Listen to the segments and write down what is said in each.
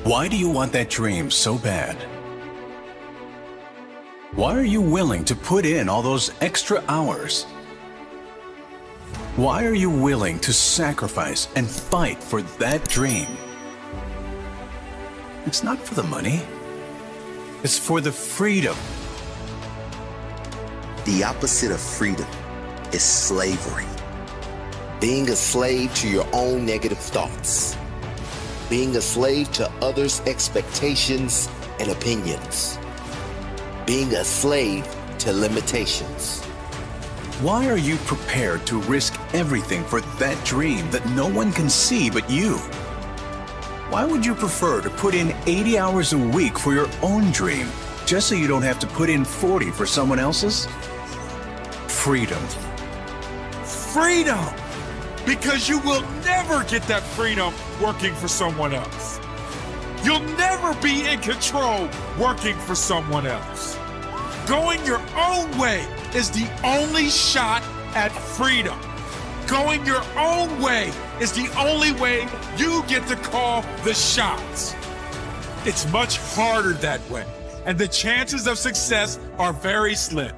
Why do you want that dream so bad? Why are you willing to put in all those extra hours? Why are you willing to sacrifice and fight for that dream? It's not for the money. It's for the freedom. The opposite of freedom is slavery. Being a slave to your own negative thoughts. Being a slave to others' expectations and opinions. Being a slave to limitations. Why are you prepared to risk everything for that dream that no one can see but you? Why would you prefer to put in 80 hours a week for your own dream just so you don't have to put in 40 for someone else's? Freedom. Freedom! Because you will never get that freedom working for someone else. You'll never be in control working for someone else. Going your own way is the only shot at freedom. Going your own way is the only way you get to call the shots. It's much harder that way, and the chances of success are very slim.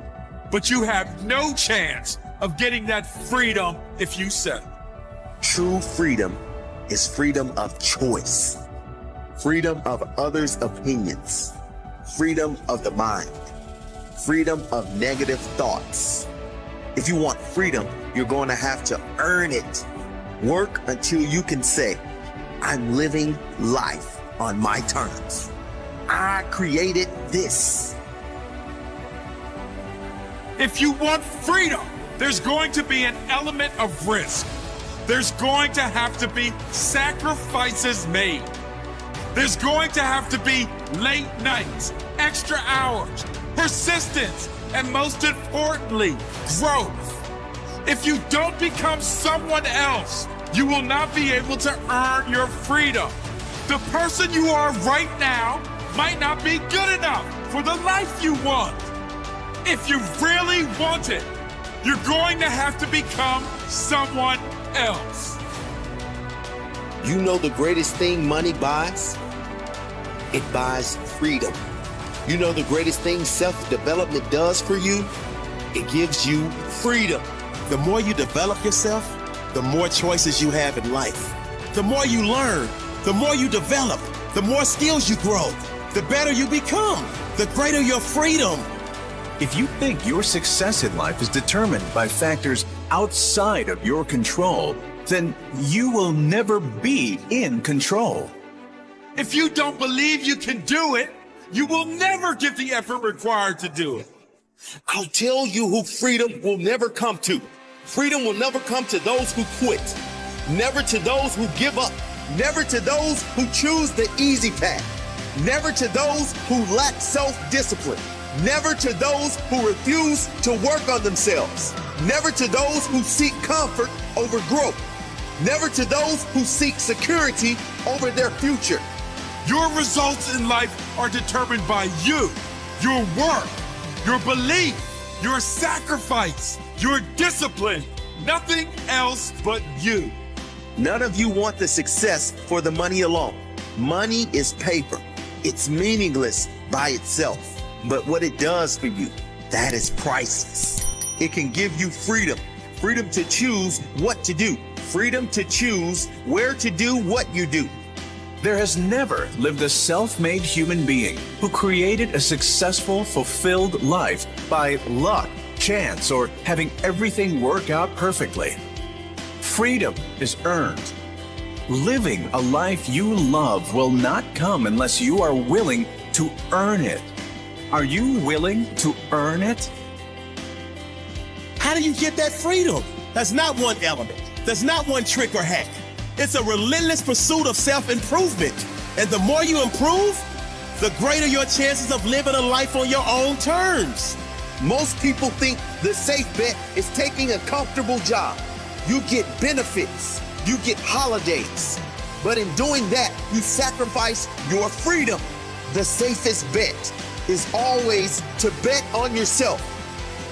But you have no chance of getting that freedom if you settle. True freedom is freedom of choice, freedom of others' opinions, freedom of the mind, freedom of negative thoughts. If you want freedom, you're going to have to earn it. Work until you can say, I'm living life on my terms. I created this. If you want freedom, there's going to be an element of risk. There's going to have to be sacrifices made. There's going to have to be late nights, extra hours, persistence, and most importantly, growth. If you don't become someone else, you will not be able to earn your freedom. The person you are right now might not be good enough for the life you want. If you really want it, you're going to have to become someone else. You know the greatest thing money buys? It buys freedom. You know the greatest thing self-development does for you? It gives you freedom. The more you develop yourself, the more choices you have in life. The more you learn, the more you develop, the more skills you grow, the better you become, the greater your freedom. If you think your success in life is determined by factors outside of your control, then you will never be in control. If you don't believe you can do it, you will never give the effort required to do it. I'll tell you who freedom will never come to. Freedom will never come to those who quit, never to those who give up, never to those who choose the easy path, never to those who lack self-discipline, never to those who refuse to work on themselves, never to those who seek comfort over growth, never to those who seek security over their future. Your results in life are determined by you, your work, your belief, your sacrifice, your discipline, nothing else but you. None of you want the success for the money alone. Money is paper. It's meaningless by itself. But what it does for you, that is priceless. It can give you freedom. Freedom to choose what to do. Freedom to choose where to do what you do. There has never lived a self-made human being who created a successful, fulfilled life by luck, chance, or having everything work out perfectly. Freedom is earned. Living a life you love will not come unless you are willing to earn it. Are you willing to earn it? How do you get that freedom? That's not one element. That's not one trick or hack. It's a relentless pursuit of self-improvement. And the more you improve, the greater your chances of living a life on your own terms. Most people think the safe bet is taking a comfortable job. You get benefits, you get holidays. But in doing that, you sacrifice your freedom. The safest bet is always to bet on yourself.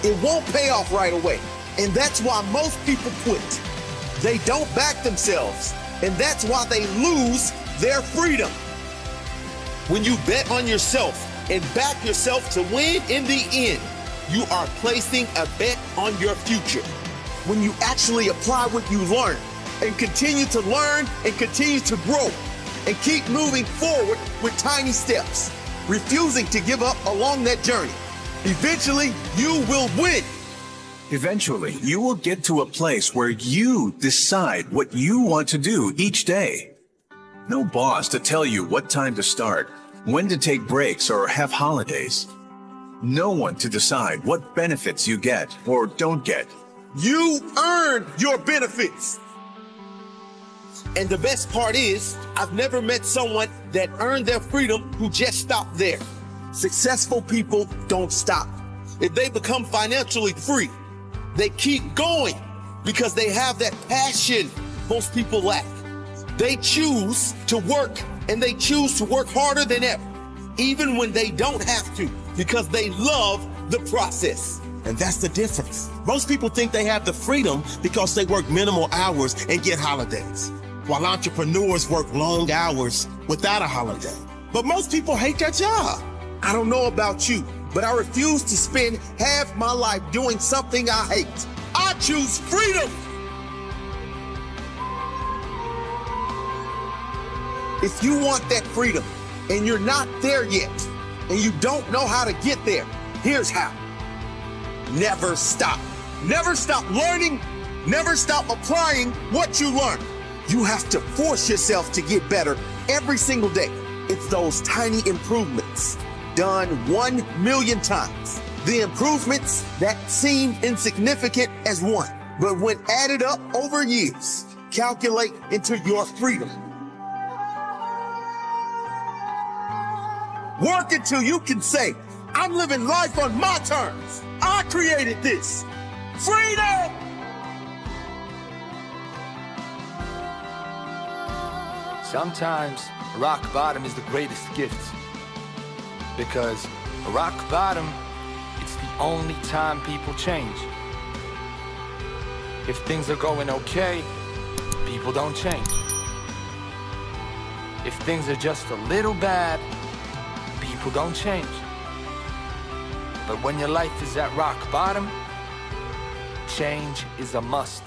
It won't pay off right away. And that's why most people quit. They don't back themselves. And that's why they lose their freedom. When you bet on yourself and back yourself to win in the end, you are placing a bet on your future. When you actually apply what you learn and continue to learn and continue to grow and keep moving forward with tiny steps, refusing to give up along that journey, eventually you will win. Eventually, you will get to a place where you decide what you want to do each day. No boss to tell you what time to start, when to take breaks or have holidays. No one to decide what benefits you get or don't get. You earn your benefits. And the best part is, I've never met someone that earned their freedom who just stopped there. Successful people don't stop. If they become financially free, they keep going because they have that passion most people lack. They choose to work, and they choose to work harder than ever, even when they don't have to, because they love the process. And that's the difference. Most people think they have the freedom because they work minimal hours and get holidays, while entrepreneurs work long hours without a holiday. But most people hate their job. I don't know about you, but I refuse to spend half my life doing something I hate. I choose freedom. If you want that freedom and you're not there yet, and you don't know how to get there, here's how. Never stop. Never stop learning. Never stop applying what you learn. You have to force yourself to get better every single day. It's those tiny improvements done 1 million times. The improvements that seem insignificant as one, but when added up over years, calculate into your freedom. Work until you can say, I'm living life on my terms. I created this. Freedom! Sometimes rock bottom is the greatest gift, because rock bottom, it's the only time people change. If things are going okay, people don't change. If things are just a little bad, people don't change. But when your life is at rock bottom, change is a must.